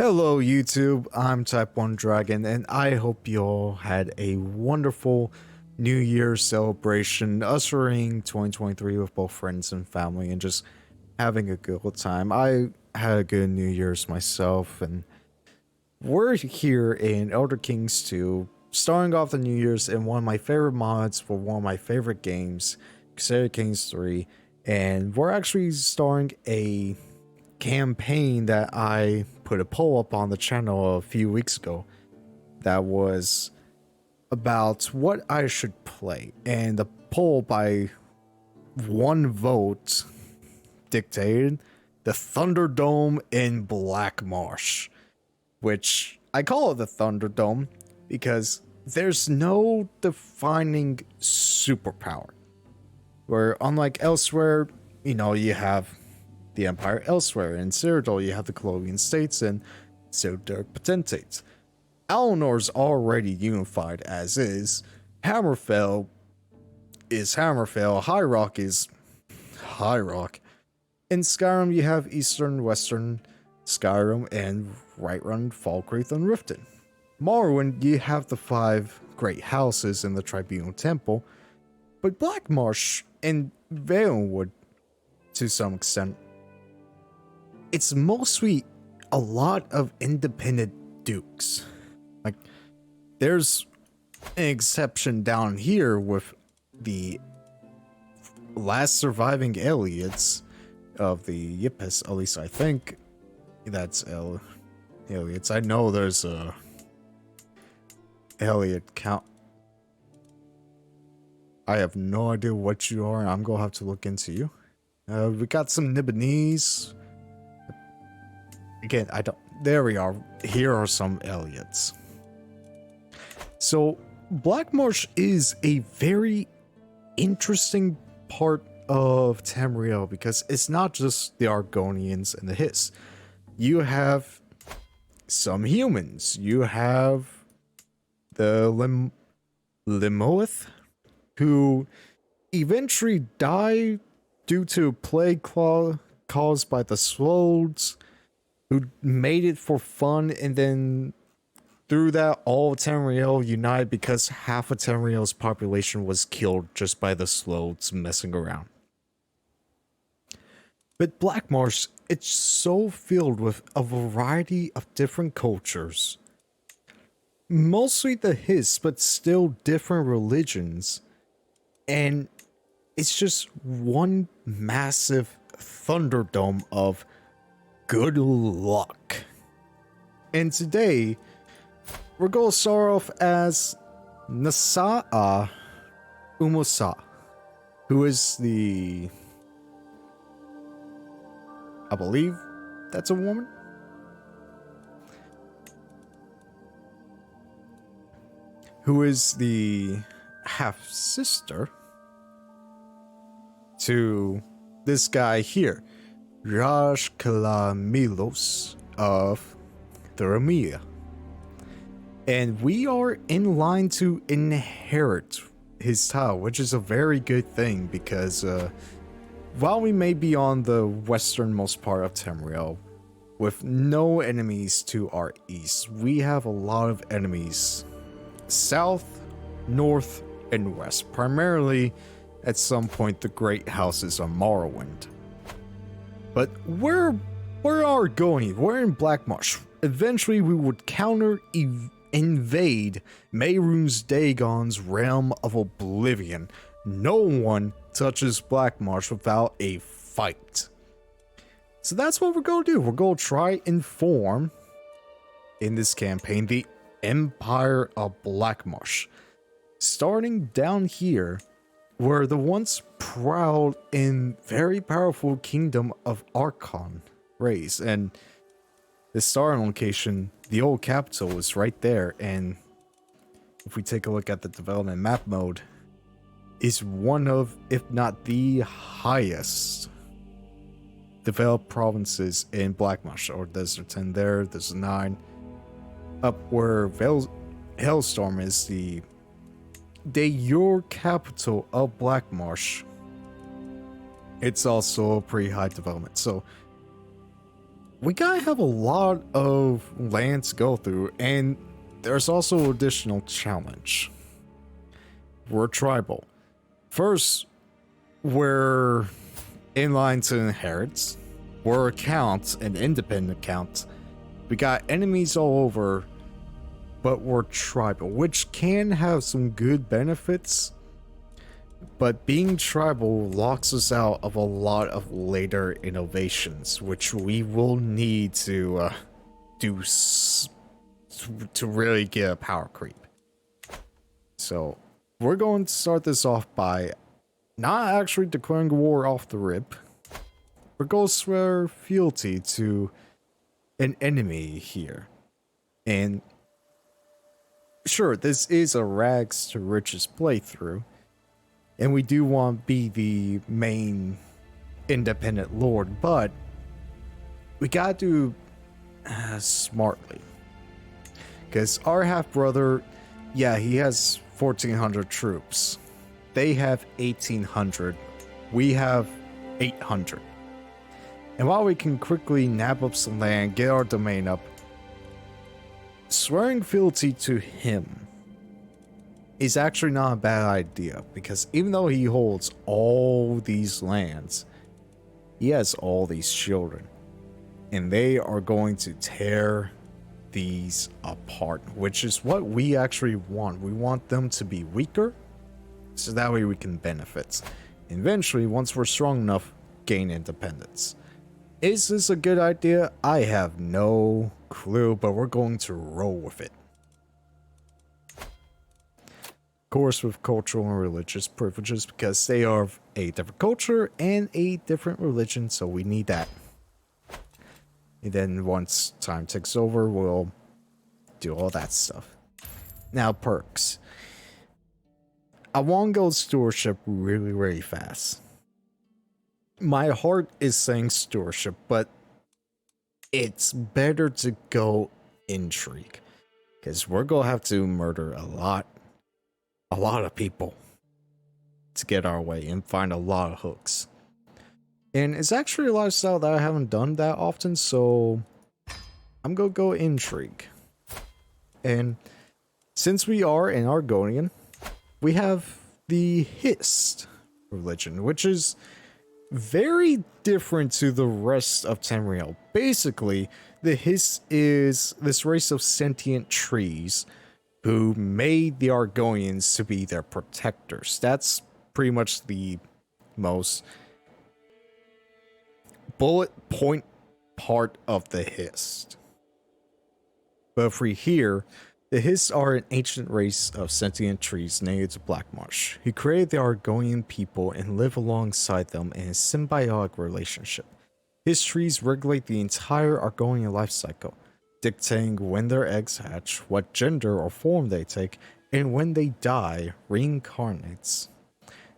Hello YouTube, I'm Type 1 Dragon and I hope you all had a wonderful New Year's celebration, ushering 2023 with both friends and family and just having a good old time. I had a good New Year's myself, and we're here in Elder Kings 2, starting off the New Year's in one of my favorite mods for one of my favorite games, Crusader Kings 3, and we're actually starting a campaign that I put a poll up on the channel a few weeks ago that was about what I should play, and the poll by one vote dictated the Thunderdome in Black Marsh, which I call it the Thunderdome because there's no defining superpower, where unlike elsewhere, you have the Empire elsewhere. In Cyrodiil, you have the Colovian States and Sildurk Potentates. Alinor's already unified as is. Hammerfell is Hammerfell. High Rock is High Rock. In Skyrim, you have Eastern, Western Skyrim, and Whiterun, Falkreath, and Riften. Morrowind, you have the 5 great houses in the Tribunal Temple, but Blackmarsh and Valenwood, to some extent, it's mostly a lot of independent dukes. Like, there's an exception down here with the last surviving Eliots of the Yipis, at least I think that's Eliots. I know there's a Eliot count. I have no idea what you are, and I'm gonna have to look into you. We got some Nibonese. Again, I don't. There we are. Here are some Eliots. So, Blackmarsh is a very interesting part of Tamriel because it's not just the Argonians and the Hiss. You have some humans. You have the Limoth, who eventually die due to a plague caused by the Slodes, who made it for fun, and then through that, all of Tamriel united because half of Tamriel's population was killed just by the Slodes messing around. But Blackmarsh, it's so filled with a variety of different cultures. Mostly the Hiss, but still different religions. And it's just one massive Thunderdome of good luck. And today, we're going to start off as Nasa'a Umusa, who is I believe that's a woman? Who is the half-sister to this guy here, Raj Kalamilos of the Ramia. And we are in line to inherit his title, which is a very good thing because while we may be on the westernmost part of Tamriel with no enemies to our east, we have a lot of enemies south, north, and west, primarily at some point the great houses on Morrowind. But we're Argonian, we're in Blackmarsh. Eventually we would invade Mehrunes Dagon's realm of oblivion. No one touches Blackmarsh without a fight. So that's what we're going to do. We're going to try and form, in this campaign, the Empire of Blackmarsh. Starting down here, where the once proud and very powerful kingdom of Archon reigns, and the starting location, the old capital, is right there. And if we take a look at the development map mode, is one of, if not the highest developed provinces in Blackmarsh. Or there's a 10 there's a 9. Up where Hailstorm is the de jure capital of Blackmarsh. It's also a pretty high development. So we gotta have a lot of land to go through, and there's also additional challenge. We're tribal. First, we're in line to inherit. We're accounts, an independent account. We got enemies all over, but we're tribal, which can have some good benefits. But being tribal locks us out of a lot of later innovations, which we will need to do to really get a power creep. So we're going to start this off by not actually declaring war off the rip. We're going to swear fealty to an enemy here. And sure, this is a rags to riches playthrough. And we do want to be the main independent lord, but we gotta do smartly. Because our half-brother, yeah, he has 1,400 troops. They have 1,800. We have 800. And while we can quickly nab up some land, get our domain up, swearing fealty to him is actually not a bad idea, because even though he holds all these lands, he has all these children, and they are going to tear these apart, which is what we actually want. We want them to be weaker, so that way we can benefit. Eventually, once we're strong enough, gain independence. Is this a good idea? I have no clue, but we're going to roll with it. Course, with cultural and religious privileges, because they are a different culture and a different religion, so we need that. And then once time takes over, we'll do all that stuff. Now, perks. I want to go stewardship really, really fast. My heart is saying stewardship, but it's better to go intrigue, because we're going to have to murder a lot of people to get our way and find a lot of hooks. And it's actually a lifestyle that I haven't done that often, so I'm gonna go intrigue. And since we are an Argonian, we have the Hist religion, which is very different to the rest of Tamriel. Basically, the Hist is this race of sentient trees who made the Argonians to be their protectors. That's pretty much the most bullet point part of the Hist. But if we hear, the Hist are an ancient race of sentient trees native to Blackmarsh, who created the Argonian people and live alongside them in a symbiotic relationship. His trees regulate the entire Argonian life cycle, dictating when their eggs hatch, what gender or form they take, and when they die, reincarnates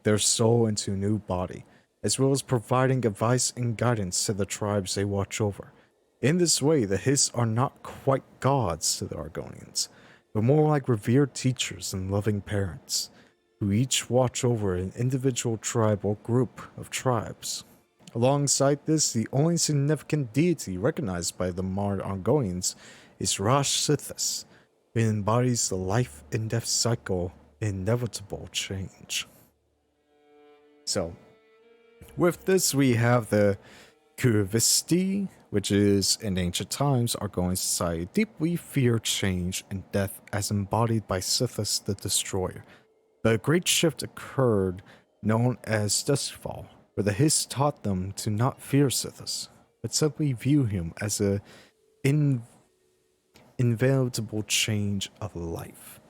their soul into a new body, as well as providing advice and guidance to the tribes they watch over. In this way, the Hist are not quite gods to the Argonians, but more like revered teachers and loving parents, who each watch over an individual tribe or group of tribes. Alongside this, the only significant deity recognized by the modern Argonians is Rash Sithis, who embodies the life and death cycle and inevitable change. So, with this we have the Kuvisti, which is, in ancient times, Argonian society deeply feared change and death as embodied by Sithis the Destroyer. But a great shift occurred known as Duskfall, where the Hist taught them to not fear Sithis, but simply view him as a inevitable change of life.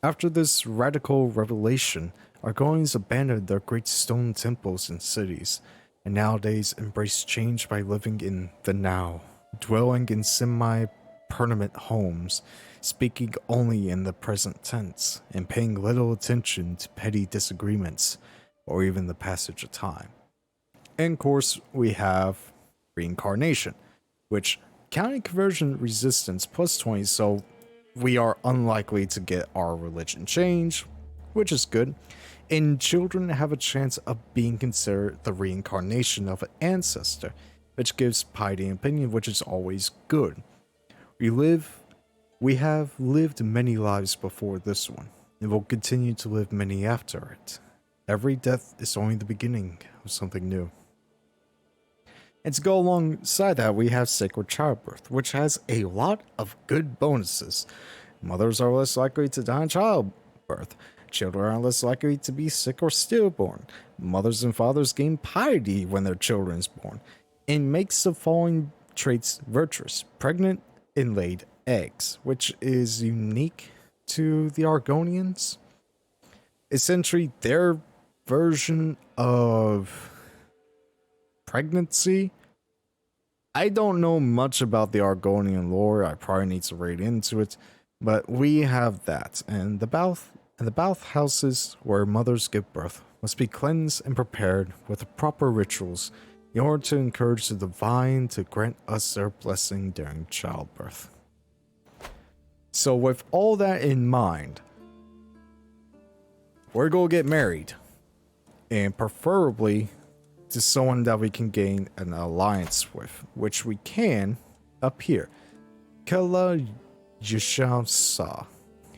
After this radical revelation, Argonians abandoned their great stone temples and cities, and nowadays embrace change by living in the now, dwelling in semi-permanent homes, speaking only in the present tense, and paying little attention to petty disagreements or even the passage of time. And of course, we have reincarnation, which counting conversion resistance plus 20, so we are unlikely to get our religion changed, which is good. And children have a chance of being considered the reincarnation of an ancestor, which gives piety and opinion, which is always good. We have lived many lives before this one, and will continue to live many after it. Every death is only the beginning of something new. And to go alongside that, we have Sacred Childbirth, which has a lot of good bonuses. Mothers are less likely to die in childbirth. Children are less likely to be sick or stillborn. Mothers and fathers gain piety when their children is born. And makes the following traits virtuous: pregnant and laid eggs, which is unique to the Argonians. Essentially, their version of pregnancy. I don't know much about the Argonian lore. I probably need to read into it, but we have that, and the bath houses where mothers give birth must be cleansed and prepared with the proper rituals in order to encourage the divine to grant us their blessing during childbirth. So with all that in mind, we're going to get married, and preferably to someone that we can gain an alliance with, which we can up here. Kala Yashamsa,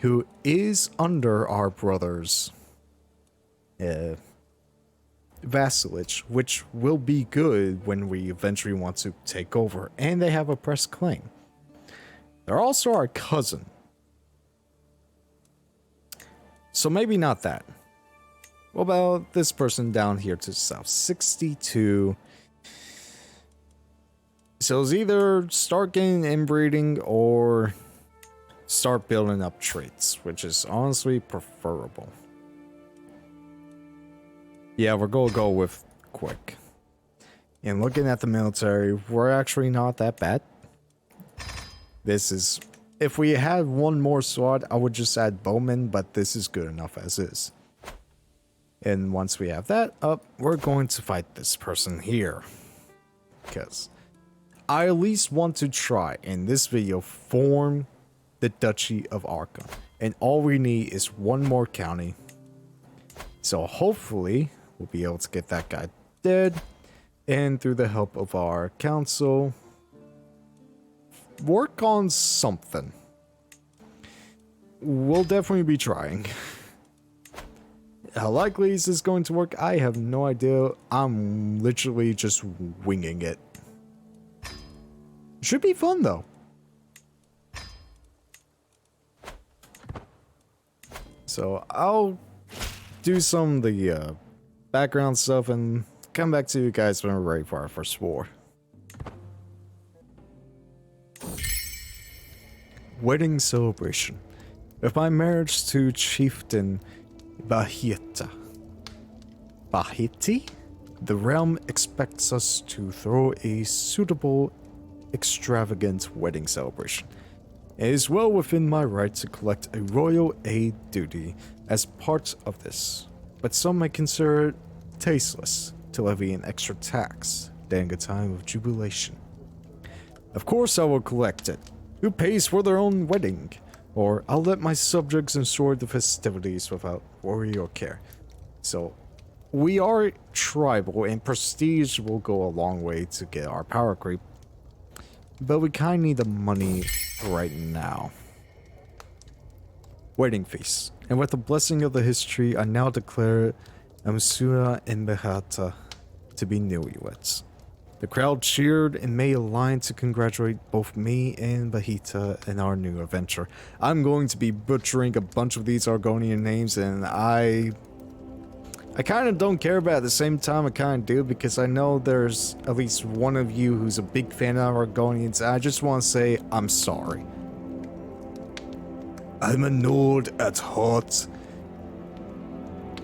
who is under our brother's vassalage, which will be good when we eventually want to take over, and they have a press claim. They're also our cousin. So maybe not that. What about this person down here to the south? 62. So it's either start getting inbreeding or start building up traits, which is honestly preferable. Yeah, we're gonna go with quick. And looking at the military, we're actually not that bad. This is... If we had one more slot, I would just add bowman, but this is good enough as is. And once we have that up, we're going to fight this person here. Because I at least want to try, in this video, form the Duchy of Arkham. And all we need is one more county. So hopefully, we'll be able to get that guy dead. And through the help of our council, work on something. We'll definitely be trying. How likely is this going to work? I have no idea. I'm literally just winging it. Should be fun though. So I'll do some of the background stuff and come back to you guys when we're ready for our first war. Wedding celebration. With my marriage to Chieftain Bahiti, the realm expects us to throw a suitable, extravagant wedding celebration. It is well within my right to collect a royal aid duty as part of this, but some may consider it tasteless to levy an extra tax during a time of jubilation. Of course I will collect it. Who pays for their own wedding? Or I'll let my subjects ensure the festivities without worry or care. So, we are tribal, and prestige will go a long way to get our power creep. But we kind of need the money right now. Wedding feast. And with the blessing of the history, I now declare Amsuna and Behata to be newlyweds. The crowd cheered and made a line to congratulate both me and Bahita in our new adventure. I'm going to be butchering a bunch of these Argonian names, and I kind of don't care, but at the same time I kind of do, because I know there's at least one of you who's a big fan of Argonians, and I just want to say I'm sorry. I'm a Nord at heart,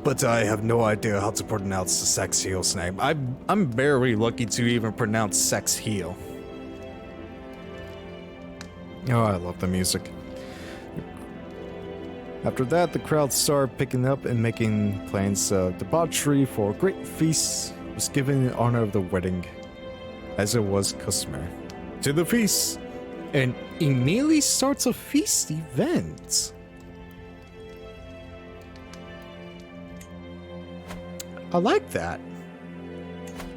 but I have no idea how to pronounce the Sex Heel's name. I'm barely lucky to even pronounce Sex Heel. Oh, I love the music. After that, the crowd started picking up and making plans. Debauchery for a great feast was given in honor of the wedding, as it was customary. To the feast! And immediately starts a feast event. I like that.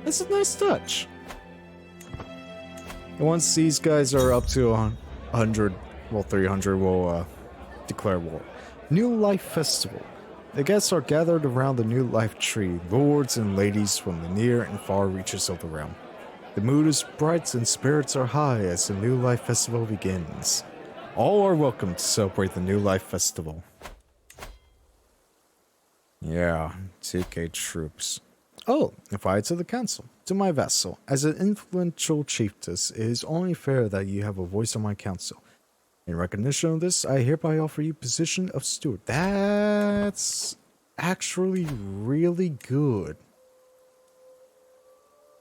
That's a nice touch. And once these guys are up to 100, well 300, we'll declare war. New Life Festival. The guests are gathered around the New Life tree, lords and ladies from the near and far reaches of the realm. The mood is bright and spirits are high as the New Life Festival begins. All are welcome to celebrate the New Life Festival. Yeah, TK troops. Oh, invited to the council. To my vassal, as an influential chiefess, it is only fair that you have a voice on my council. In recognition of this, I hereby offer you position of steward. That's actually really good.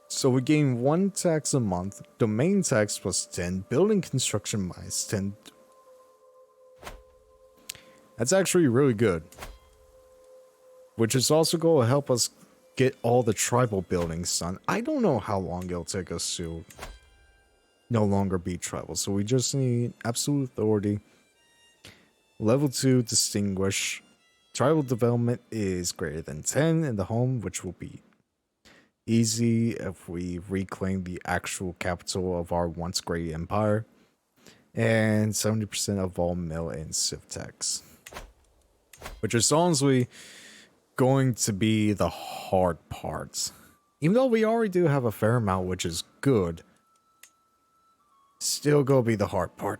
So we gain 1 tax a month, domain tax plus 10, building construction minus 10. That's actually really good. Which is also going to help us get all the tribal buildings done. I don't know how long it'll take us to no longer be tribal. So we just need absolute authority. Level 2, distinguish. Tribal development is greater than 10 in the home, which will be easy if we reclaim the actual capital of our once great empire. And 70% of all mill and civ tax. Which is honestly going to be the hard parts. Even though we already do have a fair amount, which is good. Still gonna be the hard part.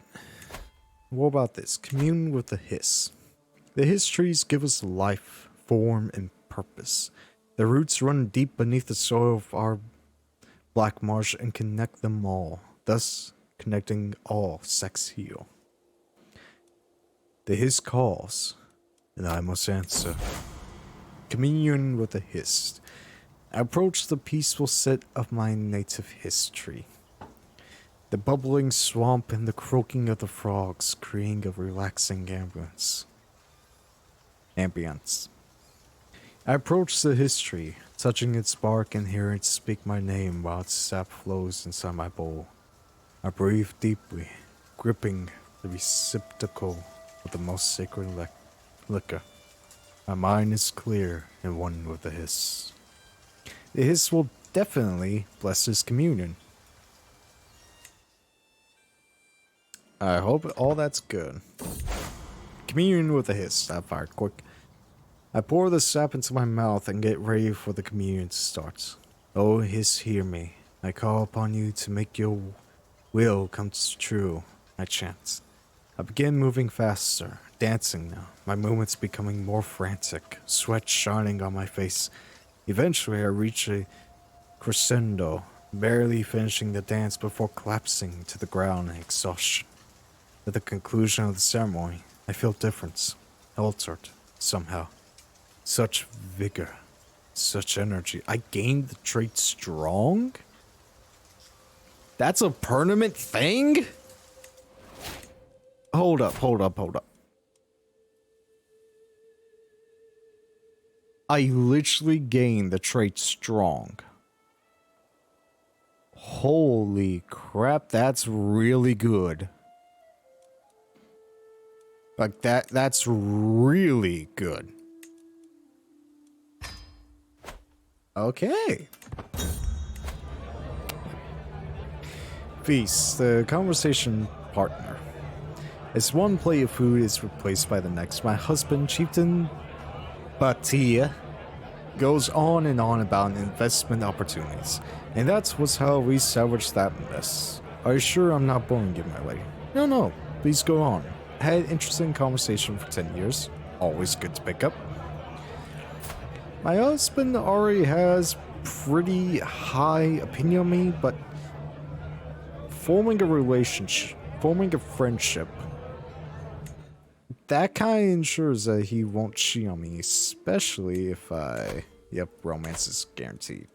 What about this? Commune with the hiss. The hiss trees give us life, form, and purpose. The roots run deep beneath the soil of our black marsh and connect them all, thus connecting all sex heal. The hiss calls, and I must answer. Communion with the hiss. I approach the peaceful set of my native history. The bubbling swamp and the croaking of the frogs creating a relaxing ambience. I approach the history, touching its bark and hear it speak my name while its sap flows inside my bowl. I breathe deeply, gripping the receptacle of the most sacred liquor. My mind is clear and one with the hiss. The hiss will definitely bless his communion. I hope all that's good. Communion with the hiss. I fired quick. I pour the sap into my mouth and get ready for the communion to start. Oh, hiss, hear me. I call upon you to make your will come true. I chant. I begin moving faster, dancing now, my movements becoming more frantic, sweat shining on my face. Eventually I reach a crescendo, barely finishing the dance before collapsing to the ground in exhaustion. At the conclusion of the ceremony, I feel different, altered, somehow. Such vigor, such energy. I gained the trait strong? That's a permanent thing? Hold up. I literally gained the trait strong. Holy crap, that's really good. Like that's really good. Okay. Feast, the conversation partner. As one plate of food is replaced by the next, my husband, Chieftain Batia, goes on and on about investment opportunities. And that was how we salvaged that mess. Are you sure I'm not boring you, my lady? No, please go on. Had interesting conversation for 10 years. Always good to pick up. My husband already has pretty high opinion of me, but forming a relationship, forming a friendship, that kind of ensures that he won't cheat on me, especially if romance is guaranteed.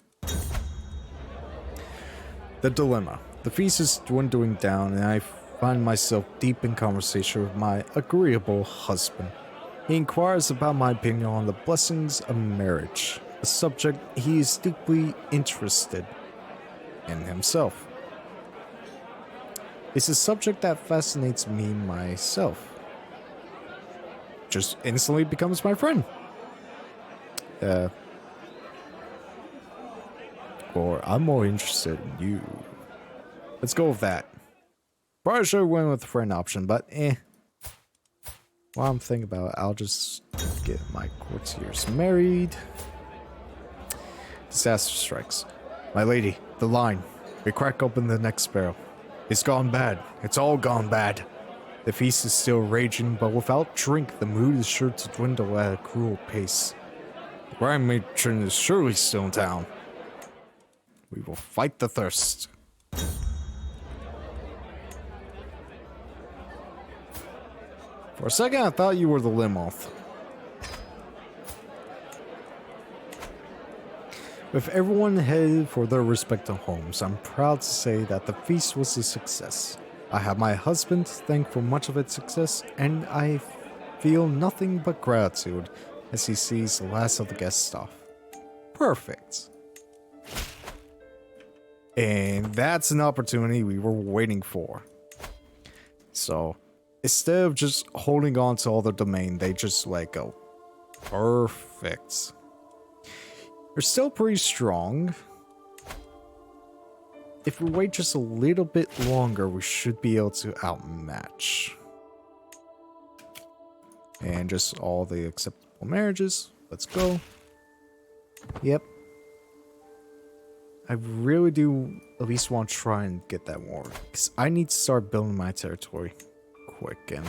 The dilemma. The feast is dwindling down, and I find myself deep in conversation with my agreeable husband. He inquires about my opinion on the blessings of marriage, a subject he is deeply interested in himself. It's a subject that fascinates me myself. Just instantly becomes my friend. Or I'm more interested in you. Let's go with that. Probably should have went with the friend option, but while I'm thinking about it, I'll just get my courtiers married. Disaster strikes. My lady, the line. We crack open the next barrel. It's gone bad. It's all gone bad. The feast is still raging, but without drink, the mood is sure to dwindle at a cruel pace. The Grand Matron is surely still in town. We will fight the thirst. For a second, I thought you were the Limoth. With everyone headed for their respective homes, I'm proud to say that the feast was a success. I have my husband to thank for much of its success, and I feel nothing but gratitude as he sees the last of the guests off. Perfect. And that's an opportunity we were waiting for. So, instead of just holding on to all the domain, they just let go. Perfect. They're still pretty strong. If we wait just a little bit longer, we should be able to outmatch. And just all the acceptable marriages. Let's go. Yep. I really do at least want to try and get that war. Because I need to start building my territory quick. And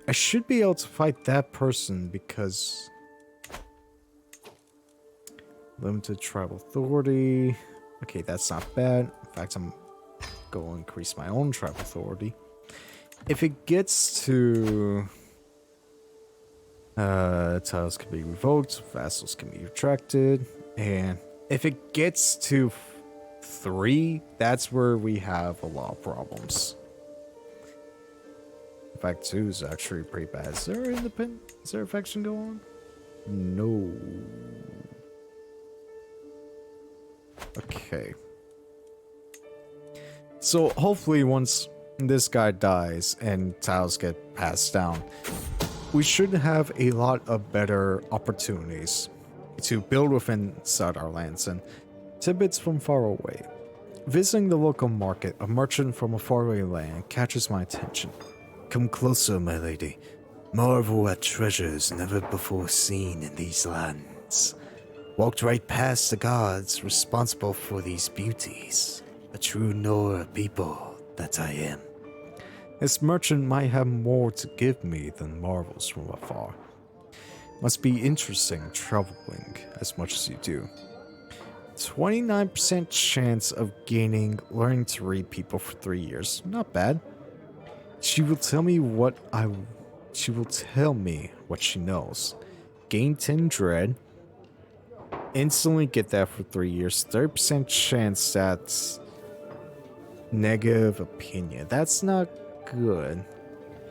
I should be able to fight that person because... Limited tribal authority. Okay, that's not bad. In fact, I'm going to increase my own tribal authority. If it gets to... titles can be revoked, vassals can be retracted, and if it gets to 3, that's where we have a lot of problems. In fact, 2 is actually pretty bad. Is there independent? Is there a faction going on? No. Okay. So hopefully once this guy dies and tiles get passed down, we should have a lot of better opportunities to build within inside our lands and tidbits from far away. Visiting the local market, a merchant from a faraway land catches my attention. Come closer, my lady. Marvel at treasures never before seen in these lands. Walked right past the gods responsible for these beauties. A true Nora people that I am. This merchant might have more to give me than marvels from afar. Must be interesting traveling as much as you do. 29% chance of learning to read people for 3 years. Not bad. She will tell me what she knows. Gain 10 dread. Instantly get that for 3 years. 30% chance that's negative opinion. That's not good.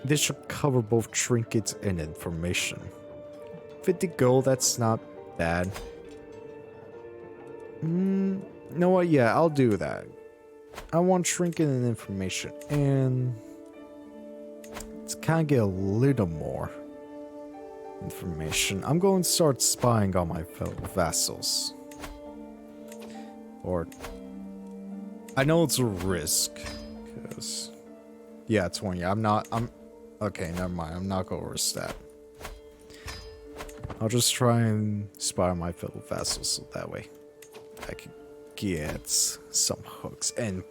This should cover both trinkets and information. 50 gold, that's not bad. You know what? Yeah, I'll do that. I want trinket and information. And let's kind of get a little more information. I'm going to start spying on my fellow vassals. Or I know it's a risk, because yeah, 20. Okay, never mind. I'm not gonna risk that. I'll just try and spy on my fellow vassals so that way I can get some hooks. And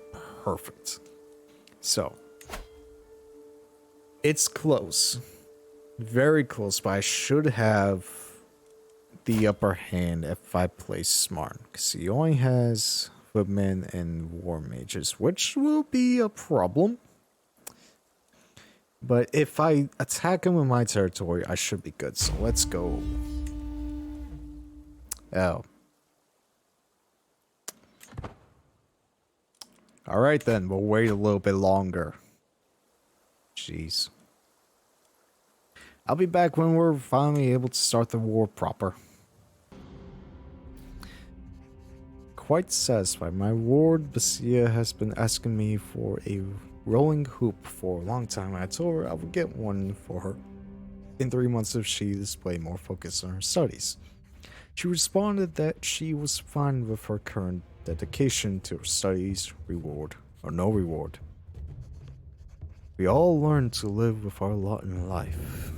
perfect. So it's close. Very close, but I should have the upper hand if I play smart. Because he only has footmen and war mages, which will be a problem. But if I attack him in my territory, I should be good. So let's go. Oh. Alright then, we'll wait a little bit longer. Jeez. I'll be back when we're finally able to start the war proper. Quite satisfied. My ward, Basia, has been asking me for a rolling hoop for a long time. I told her I would get one for her in 3 months if she displayed more focus on her studies. She responded that she was fine with her current dedication to our studies, reward or no reward. We all learn to live with our lot in life.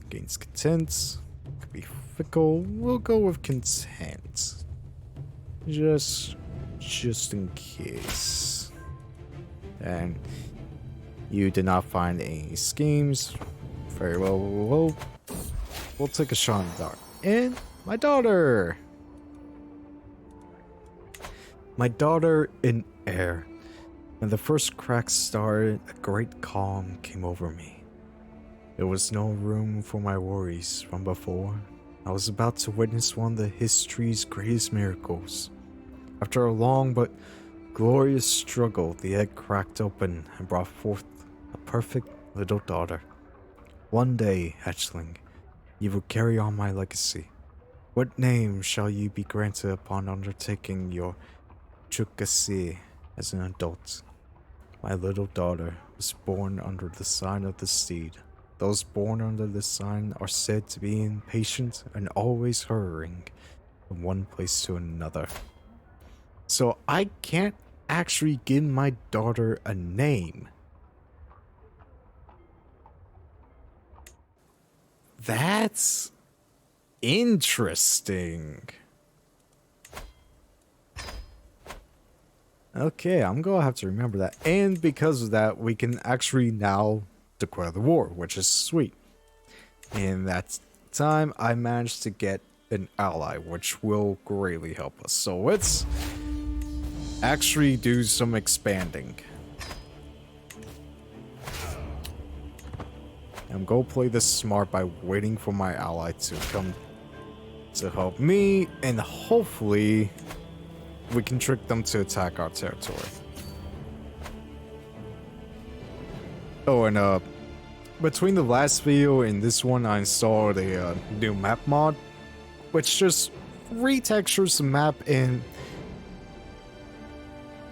Gains content, could be fickle, we'll go with content. Just in case. And you did not find any schemes. Very well, we'll take a shot in the dark. And my daughter! My daughter in air. When the first crack started, a great calm came over me. There was no room for my worries from before. I was about to witness one of the history's greatest miracles. After a long but glorious struggle, the egg cracked open and brought forth a perfect little daughter. One day, hatchling, you will carry on my legacy. What name shall you be granted upon undertaking your chukasi as an adult? My little daughter was born under the sign of the steed. Those born under this sign are said to be impatient and always hurrying from one place to another. So I can't actually give my daughter a name. That's interesting. Okay, I'm gonna have to remember that. And because of that, we can actually now declare the war, which is sweet. In that time, I managed to get an ally, which will greatly help us. So let's actually do some expanding. I'm gonna play this smart by waiting for my ally to come to help me, and hopefully we can trick them to attack our territory. Oh, and between the last video and this one, I installed a new map mod, which just retextures the map and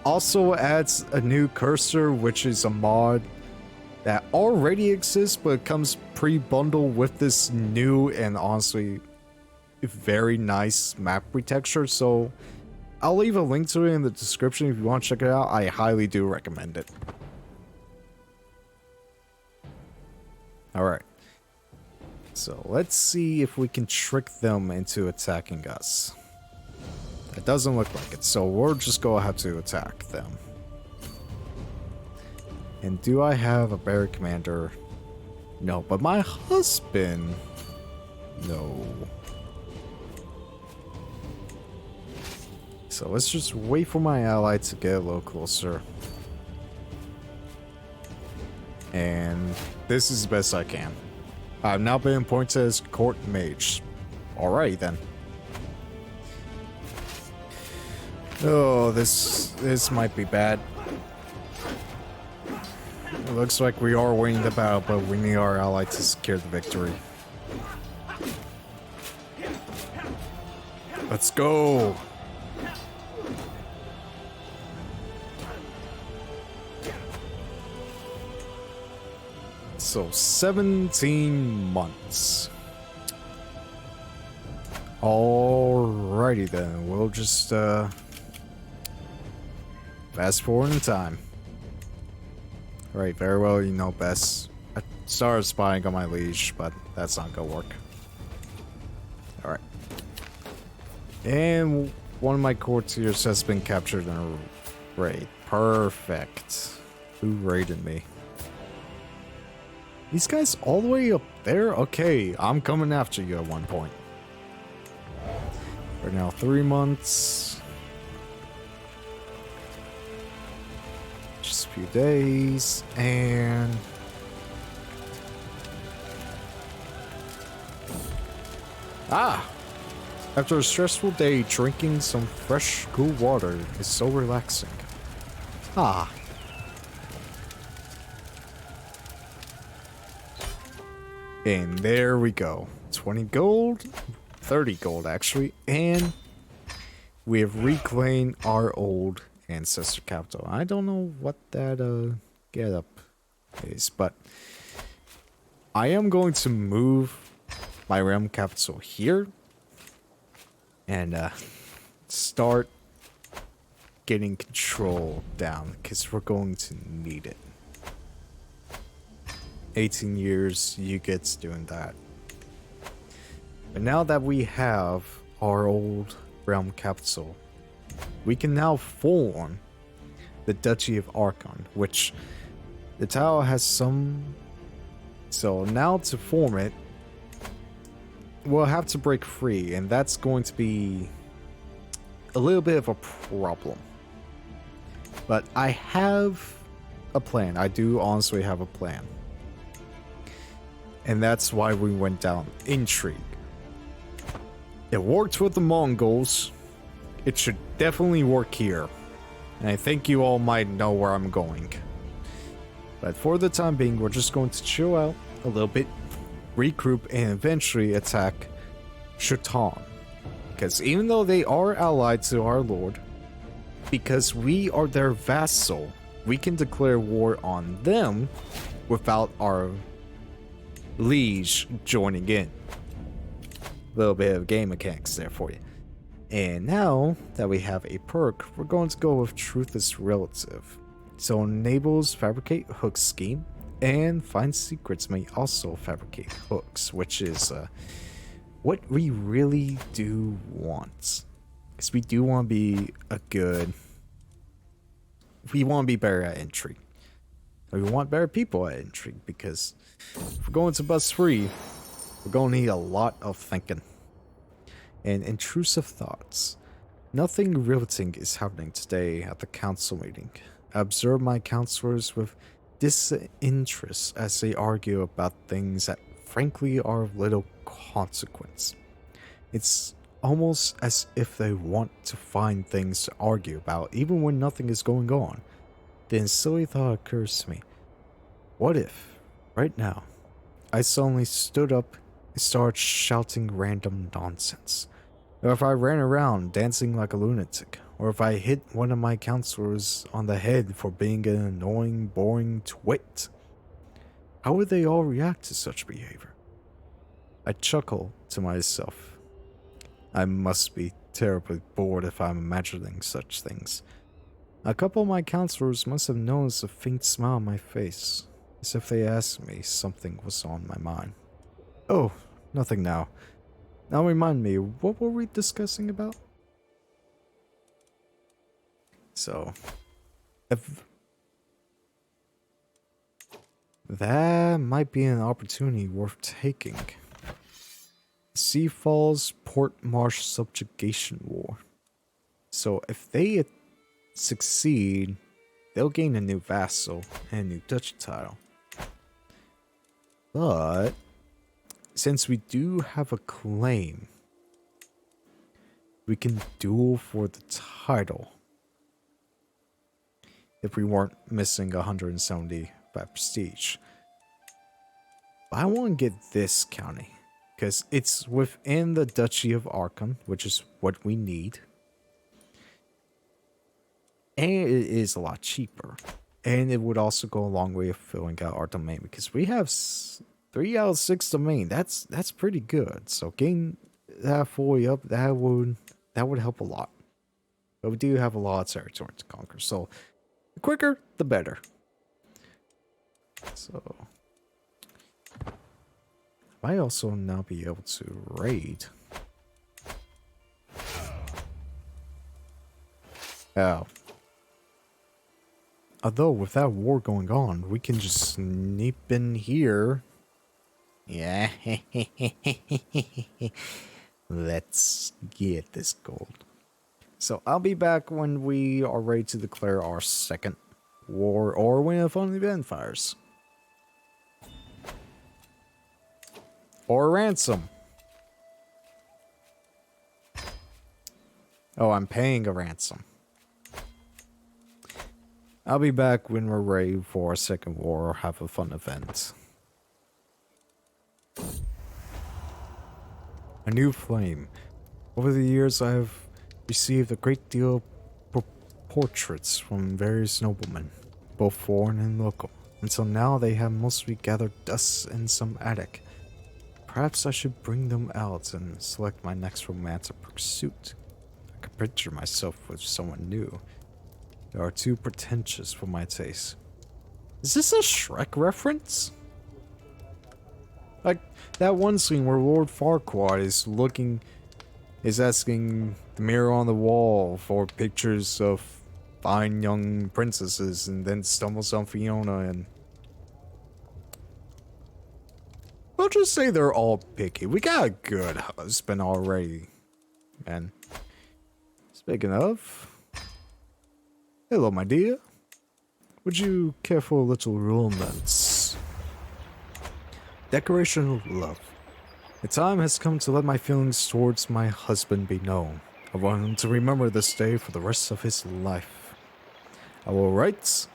also adds a new cursor, which is a mod that already exists, but comes pre-bundled with this new and honestly very nice map retexture. So I'll leave a link to it in the description if you want to check it out. I highly do recommend it. Alright. So let's see if we can trick them into attacking us. It doesn't look like it, so we'll just go have to attack them. And do I have a bear commander? No, but my husband... No. So let's just wait for my ally to get a little closer. And this is the best I can. I've now been appointed as court mage. Alright then. Oh, this might be bad. It looks like we are winning the battle, but we need our ally to secure the victory. Let's go! So, 17 months. Alrighty then, we'll just fast forward in time. Right, very well, you know best. I started spying on my liege, but that's not gonna work. Alright. And one of my courtiers has been captured in a raid. Perfect. Who raided me? These guys all the way up there? Okay, I'm coming after you at one point. We're now 3 months. Just a few days, and... Ah! After a stressful day, drinking some fresh, cool water is so relaxing. Ah. And there we go. 20 gold, 30 gold actually, and we have reclaimed our old ancestor capital. I don't know what that getup is, but I am going to move my realm capital here and start getting control down, because we're going to need it. 18 years, you get doing that. But now that we have our old realm capital, we can now form the Duchy of Archon, which the tower has some. So now to form it, we'll have to break free, and that's going to be a little bit of a problem. But I have a plan. I do honestly have a plan. And that's why we went down intrigue. It worked with the Mongols. It should definitely work here. And I think you all might know where I'm going. But for the time being, we're just going to chill out a little bit, regroup, and eventually attack Shutan. Because even though they are allied to our lord, because we are their vassal, we can declare war on them without our liege joining in. A little bit of game mechanics there for you. And now that we have a perk, we're going to go with Truth is Relative. So enables fabricate hook scheme, and find secrets may also fabricate hooks, which is what we really do want. Because we do want to be we want to be better at intrigue. We want better people at intrigue, because if we're going to bust free, we're going to need a lot of thinking. And intrusive thoughts. Nothing riveting is happening today at the council meeting. I observe my counselors with disinterest as they argue about things that frankly are of little consequence. It's almost as if they want to find things to argue about even when nothing is going on. Then a silly thought occurs to me. What if, right now, I suddenly stood up and started shouting random nonsense? Or if I ran around dancing like a lunatic? Or if I hit one of my counselors on the head for being an annoying, boring twit? How would they all react to such behavior? I chuckle to myself. I must be terribly bored if I'm imagining such things. A couple of my counselors must have noticed a faint smile on my face, as if they asked me something was on my mind. Oh, nothing now. Now remind me, what were we discussing about? So, if that might be an opportunity worth taking. Sea Falls Port Marsh Subjugation War. So if they succeed, they'll gain a new vassal and a new duchy title. But since we do have a claim, we can duel for the title. If we weren't missing 170 by prestige. But I want to get this county, because it's within the Duchy of Arkham, which is what we need. And it is a lot cheaper. And it would also go a long way of filling out our domain, because we have 3 out of 6 domain. That's pretty good. So getting that fully up, that would help a lot. But we do have a lot of territory to conquer. So the quicker, the better. So I might also now be able to raid. Oh. Although with that war going on, we can just sneak in here. Yeah. Let's get this gold. So I'll be back when we are ready to declare our second war, or when a fun event fires. Or ransom. Oh, I'm paying a ransom. I'll be back when we're ready for our second war or have a fun event. A new flame. Over the years, I have received a great deal of portraits from various noblemen, both foreign and local. Until now, they have mostly gathered dust in some attic. Perhaps I should bring them out and select my next romantic pursuit. I could picture myself with someone new, They are too pretentious for my taste. Is this a Shrek reference? Like that one scene where Lord Farquaad is asking the mirror on the wall for pictures of fine young princesses and then stumbles on Fiona and... We'll just say they're all picky. We got a good husband already, man. Speaking of... Hello, my dear. Would you care for a little romance? Declaration of love. The time has come to let my feelings towards my husband be known. I want him to remember this day for the rest of his life. I will write...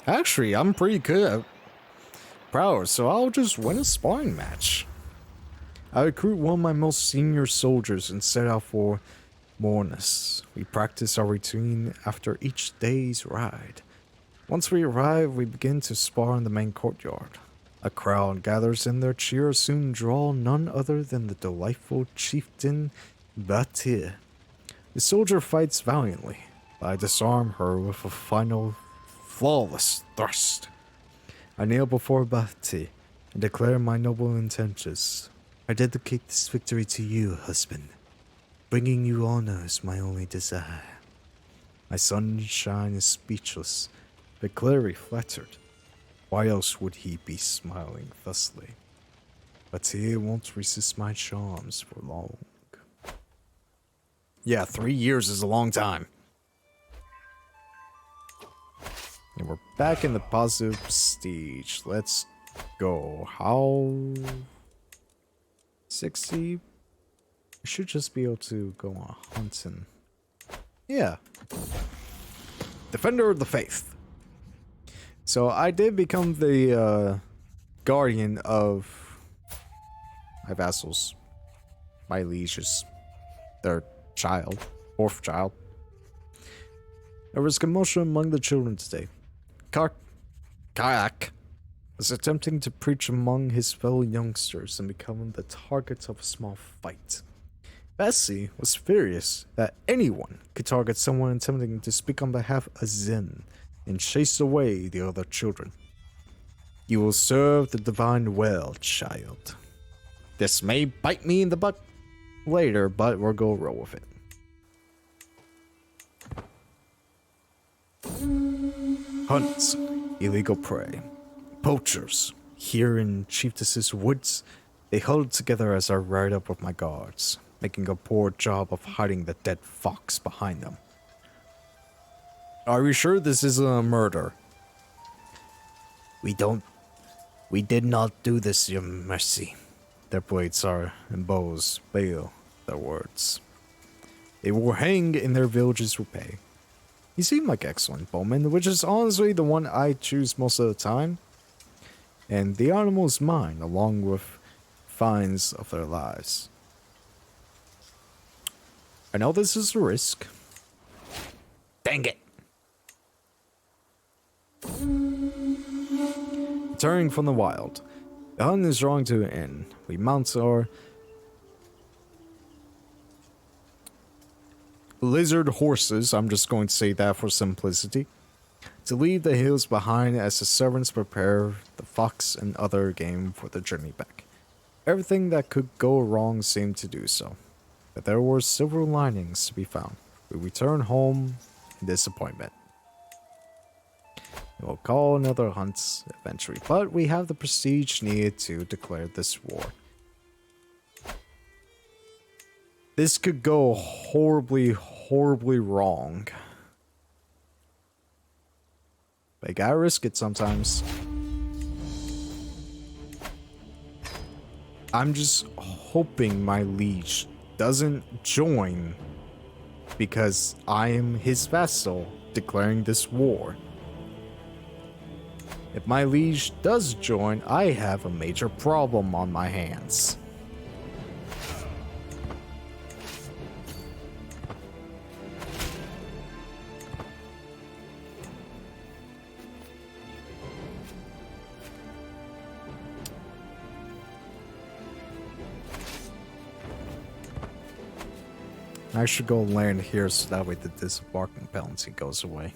Actually, I'm pretty good at prowess, so I'll just win a sparring match. I recruit one of my most senior soldiers and set out for Mornis. We practice our routine after each day's ride. Once we arrive, we begin to spar in the main courtyard. A crowd gathers and their cheers soon draw none other than the delightful chieftain Batir. The soldier fights valiantly, but I disarm her with a final flawless thrust. I kneel before Batir and declare my noble intentions. I dedicate this victory to you, husband. Bringing you honor is my only desire. My sunshine is speechless, but clearly flattered. Why else would he be smiling thusly? But he won't resist my charms for long. Yeah, 3 years is a long time. And we're back in the positive stage. Let's go. How... 60? I should just be able to go on hunting. Yeah. Defender of the Faith. So I did become the guardian of my vassals, my lieges, their child, fourth child. There was commotion among the children today. Kayak was attempting to preach among his fellow youngsters and becoming the target of a small fight. Bessie was furious that anyone could target someone attempting to speak on behalf of Zen and chase away the other children. You will serve the divine well, child. This may bite me in the butt later, but we'll go roll with it. Hunts, illegal prey, poachers. Here in Chiefess's woods, they huddled together as I ride up with my guards, making a poor job of hiding the dead fox behind them. Are we sure this isn't a murder? We did not do this, your mercy. Their blades are and bows veil their words. They will hang in their villages for pay. You seem like excellent bowman, which is honestly the one I choose most of the time. And the animal is mine, along with fines of their lives. I know this is a risk. Dang it! Returning from the wild. The hunt is drawing to an end. We mount our lizard horses, I'm just going to say that for simplicity, to leave the hills behind as the servants prepare the fox and other game for the journey back. Everything that could go wrong seemed to do so, but there were silver linings to be found. We return home in disappointment. We'll call another hunt eventually, but we have the prestige needed to declare this war. This could go horribly, horribly wrong. But you gotta risk it sometimes. I'm just hoping my liege doesn't join because I am his vassal declaring this war. If my liege does join, I have a major problem on my hands. I should go land here so that way the disembarking penalty goes away.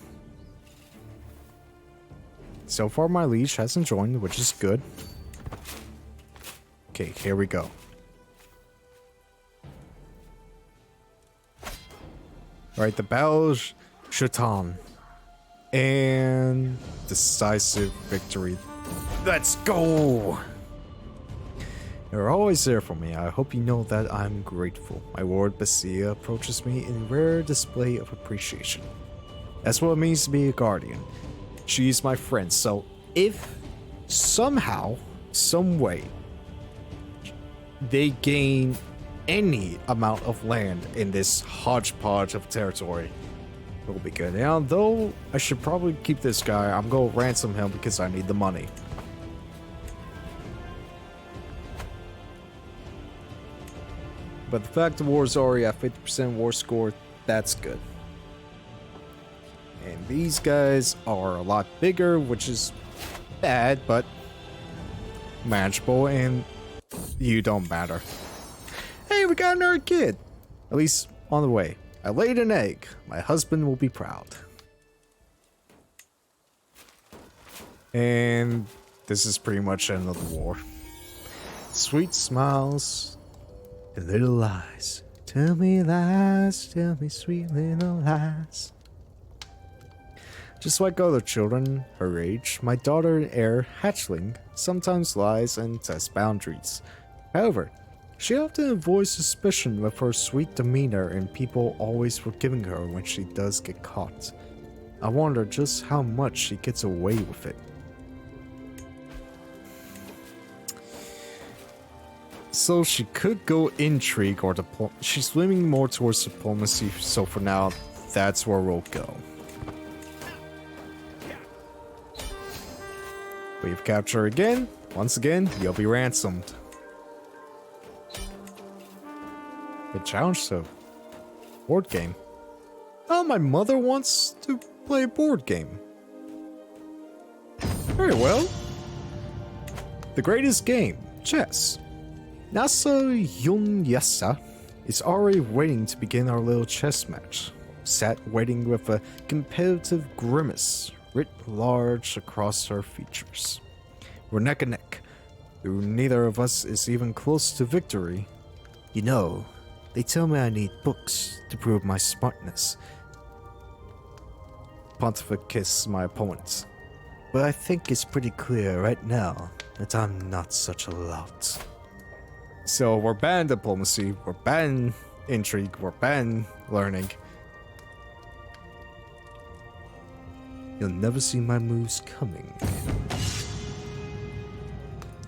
So far my liege hasn't joined, which is good. Okay, here we go. Alright, the Battle's Shaitan. And decisive victory. Let's go! You're always there for me. I hope you know that I'm grateful. My ward Basia approaches me in rare display of appreciation. That's what it means to be a guardian. She's my friend, so if somehow, some way, they gain any amount of land in this hodgepodge of territory, it'll be good. Now, though I should probably keep this guy, I'm gonna ransom him because I need the money. But the fact the war's already at 50% war score, that's good. And these guys are a lot bigger, which is bad, but manageable, and you don't matter. Hey, we got another kid! At least on the way. I laid an egg. My husband will be proud. And this is pretty much the end of the war. Sweet smiles and little lies. Tell me lies, tell me sweet little lies. Just like other children her age, my daughter heir hatchling sometimes lies and tests boundaries. However, she often avoids suspicion with her sweet demeanor and people always forgiving her when she does get caught. I wonder just how much she gets away with it. So she could go intrigue or she's leaning more towards diplomacy, so for now, that's where we'll go. We've captured again. Once again, you'll be ransomed. Good challenge, though. Board game. Oh, my mother wants to play a board game. Very well. The greatest game, chess. Nasa Yun Yasa is already waiting to begin our little chess match. Sat waiting with a competitive grimace writ large across her features. We're neck and neck, though neither of us is even close to victory. You know, they tell me I need books to prove my smartness. Pontificus my opponent. But I think it's pretty clear right now that I'm not such a lout. So we're banned diplomacy, we're banned intrigue, we're banned learning. You'll never see my moves coming.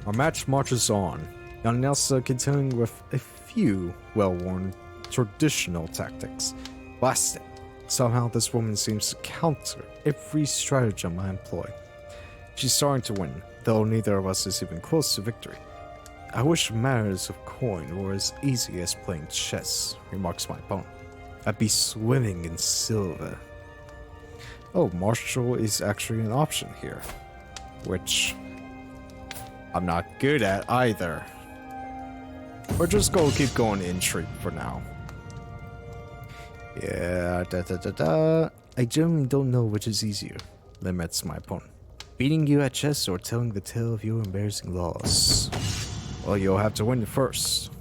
Our match marches on. Young Nelsa continuing with a few well-worn traditional tactics. Blast it. Somehow this woman seems to counter every stratagem I employ. She's starting to win, though neither of us is even close to victory. I wish matters of coin were as easy as playing chess, remarks my opponent. I'd be swimming in silver. Oh, Marshall is actually an option here, which I'm not good at either. We're just gonna keep going intrigue for now. Yeah, I generally don't know which is easier, laments my opponent. Beating you at chess or telling the tale of your embarrassing loss? Well, you'll have to win first.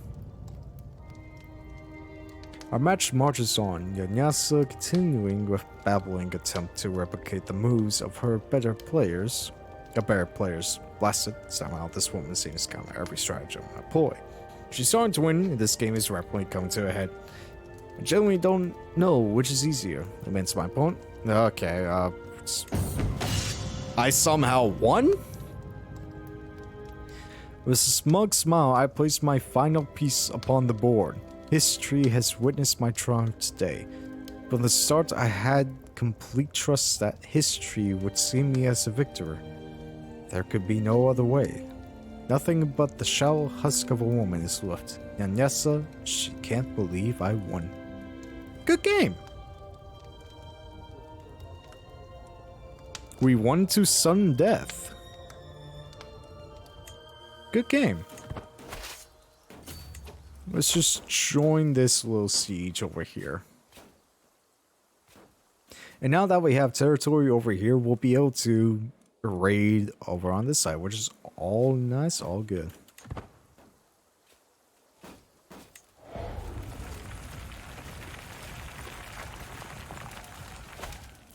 Our match marches on, Yanyasa continuing with babbling attempt to replicate the moves of her better players. Blasted, somehow this woman seems to counter every stratagem I employ. She's starting to win, and this game is rapidly coming to a head. I generally don't know which is easier, laments my opponent. Okay, I somehow won? With a smug smile, I place my final piece upon the board. History has witnessed my triumph today. From the start, I had complete trust that history would see me as a victor. There could be no other way. Nothing but the shallow husk of a woman is left. Yanyasa, she can't believe I won. Good game! We won to sudden death. Good game. Let's just join this little siege over here. And now that we have territory over here, we'll be able to raid over on this side, which is all nice, all good.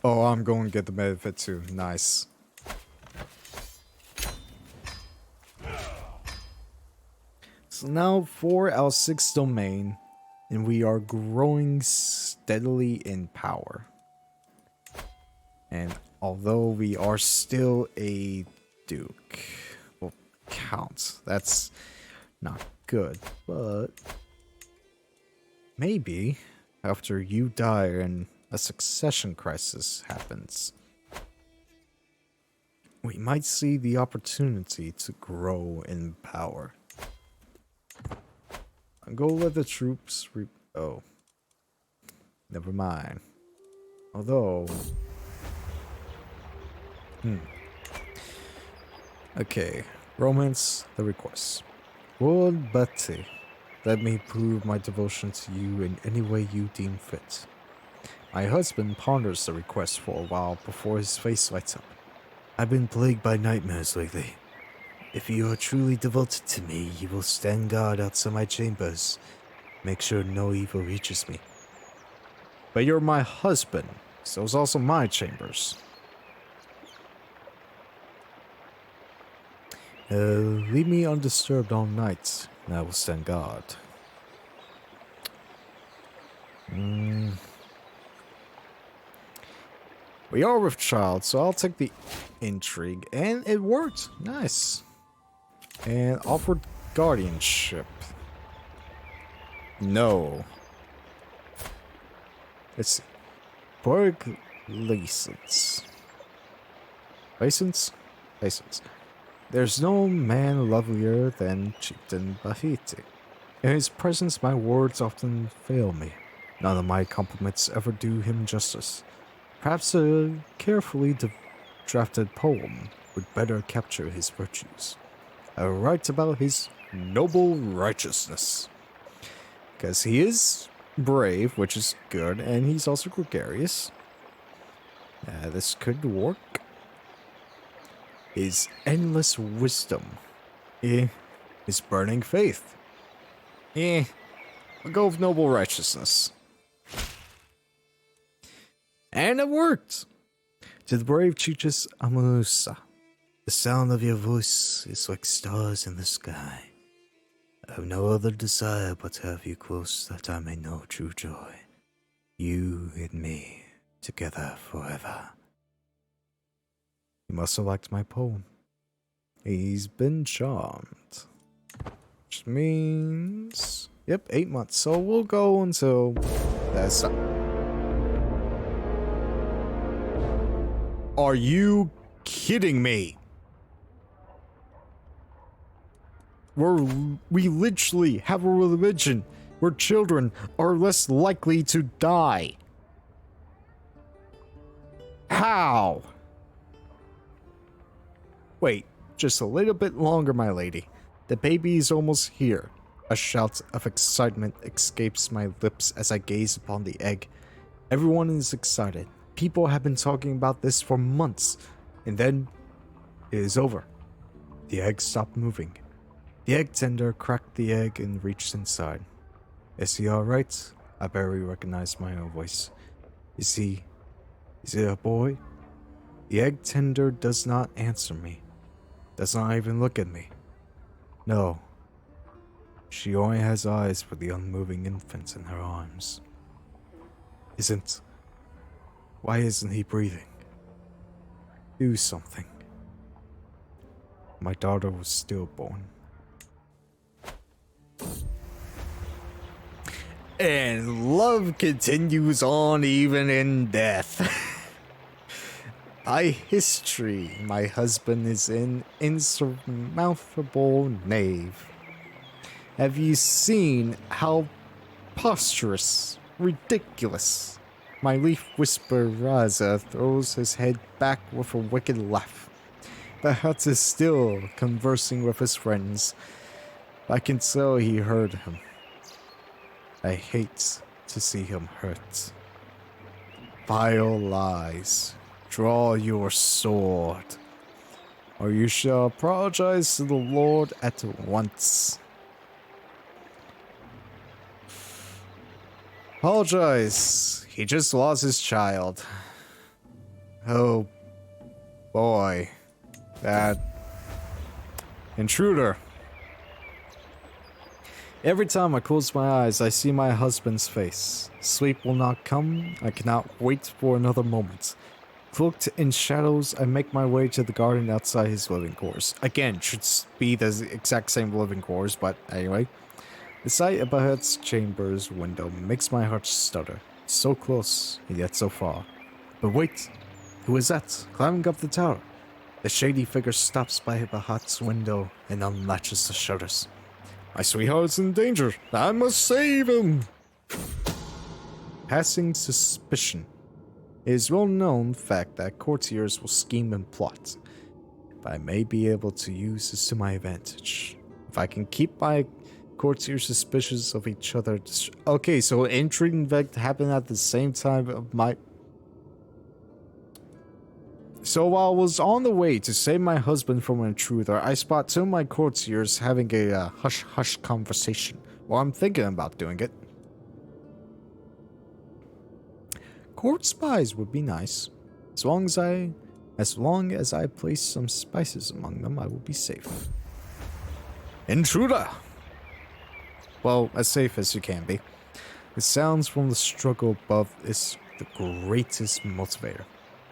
Oh, I'm going to get the benefit too. Nice. So now for our 6th domain, and we are growing steadily in power. And although we are still a duke, well, count, that's not good, but maybe after you die and a succession crisis happens, we might see the opportunity to grow in power. Go let the troops oh. Never mind. Although... Okay. Romance the request. Lord Betty, let me prove my devotion to you in any way you deem fit. My husband ponders the request for a while before his face lights up. I've been plagued by nightmares lately. If you are truly devoted to me, you will stand guard outside my chambers. Make sure no evil reaches me. But you're my husband, so it's also my chambers. Leave me undisturbed all night, and I will stand guard. We are with child, so I'll take the intrigue. And it worked. Nice. And offered guardianship. No. Let's see. Borg license. License? License. There's no man lovelier than Chieftain Bahiti. In his presence, my words often fail me. None of my compliments ever do him justice. Perhaps a carefully drafted poem would better capture his virtues. I write about his noble righteousness. Because he is brave, which is good, and he's also gregarious. This could work. His endless wisdom. His burning faith. I'll go with noble righteousness. And it worked! To the brave Chichis Amanusa, the sound of your voice is like stars in the sky. I have no other desire but to have you close that I may know true joy. You and me, together forever. He must have liked my poem. He's been charmed. Which means... Yep, 8 months. So we'll go until... That's... Are you kidding me? We literally have a religion where children are less likely to die. How? Wait, just a little bit longer, my lady. The baby is almost here. A shout of excitement escapes my lips as I gaze upon the egg. Everyone is excited. People have been talking about this for months, and then it is over. The egg stopped moving. The egg tender cracked the egg and reached inside. Is he alright? I barely recognize my own voice. Is it a boy? The egg tender does not answer me. Does not even look at me. No. She only has eyes for the unmoving infant in her arms. Why isn't he breathing? Do something. My daughter was stillborn. And love continues on even in death. By history, my husband is an insurmountable knave. Have you seen how preposterous, ridiculous? My leaf whisperer Raza throws his head back with a wicked laugh. The hut is still conversing with his friends. I can tell he heard him. I hate to see him hurt. Vile lies. Draw your sword, or you shall apologize to the Lord at once. Apologize. He just lost his child. Oh boy. That intruder. Every time I close my eyes, I see my husband's face. Sleep will not come. I cannot wait for another moment. Cloaked in shadows, I make my way to the garden outside his living quarters. Again, should be the exact same living quarters, but anyway. The sight of Bahat's chamber's window makes my heart stutter. So close, and yet so far. But wait, who is that? Climbing up the tower. The shady figure stops by Bahat's window and unlatches the shutters. My sweetheart's in danger. I must save him. Passing suspicion. It is well known fact that courtiers will scheme and plot. But I may be able to use this to my advantage. If I can keep my courtiers suspicious of each other. Okay, so intrigue and event happened at the same time of my... So while I was on the way to save my husband from an intruder, I spot two of my courtiers having a hush-hush conversation. Well, I'm thinking about doing it. Court spies would be nice. As long as I place some spices among them, I will be safe. Intruder! Well, as safe as you can be. The sounds from the struggle above is the greatest motivator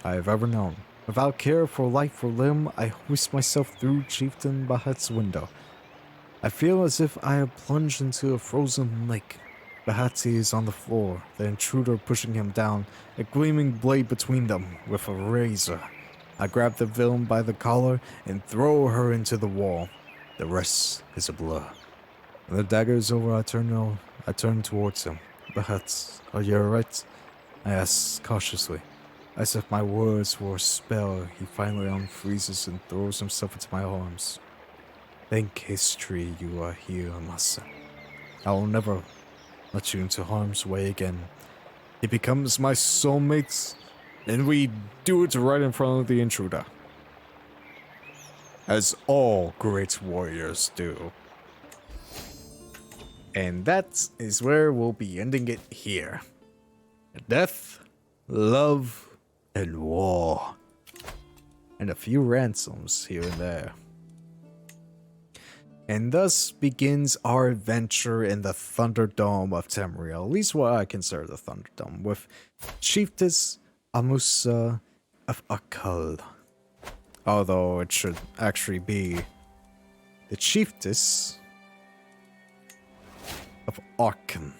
I have ever known. Without care for life or limb, I hoist myself through Chieftain Bahat's window. I feel as if I have plunged into a frozen lake. Bahati is on the floor, the intruder pushing him down, a gleaming blade between them with a razor. I grab the villain by the collar and throw her into the wall. The rest is a blur. When the dagger is over, I turn towards him. Bahat, are you alright? I ask cautiously. As if my words were a spell, he finally unfreezes and throws himself into my arms. Thank history you are here, Masa. I will never let you into harm's way again. He becomes my soulmate, and we do it right in front of the intruder. As all great warriors do. And that is where we'll be ending it here. Death, love, and war. And a few ransoms here and there. And thus begins our adventure in the Thunderdome of Tamriel, at least what I consider the Thunderdome, with Chiefess Amusa of Akal. Although it should actually be the Chiefess of Arkham.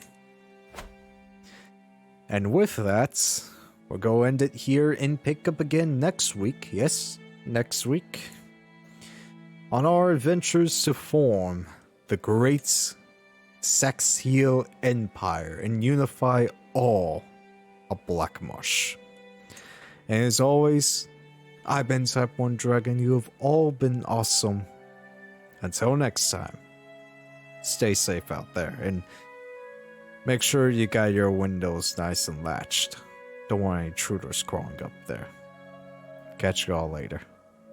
And with that, we'll go end it here and pick up again next week. Yes, next week. On our adventures to form the great Saxhiel Empire and unify all of Blackmarsh. And as always, I've been Type 1 Dragon. You have all been awesome. Until next time, stay safe out there and make sure you got your windows nice and latched. Don't want any intruders crawling up there. Catch you all later.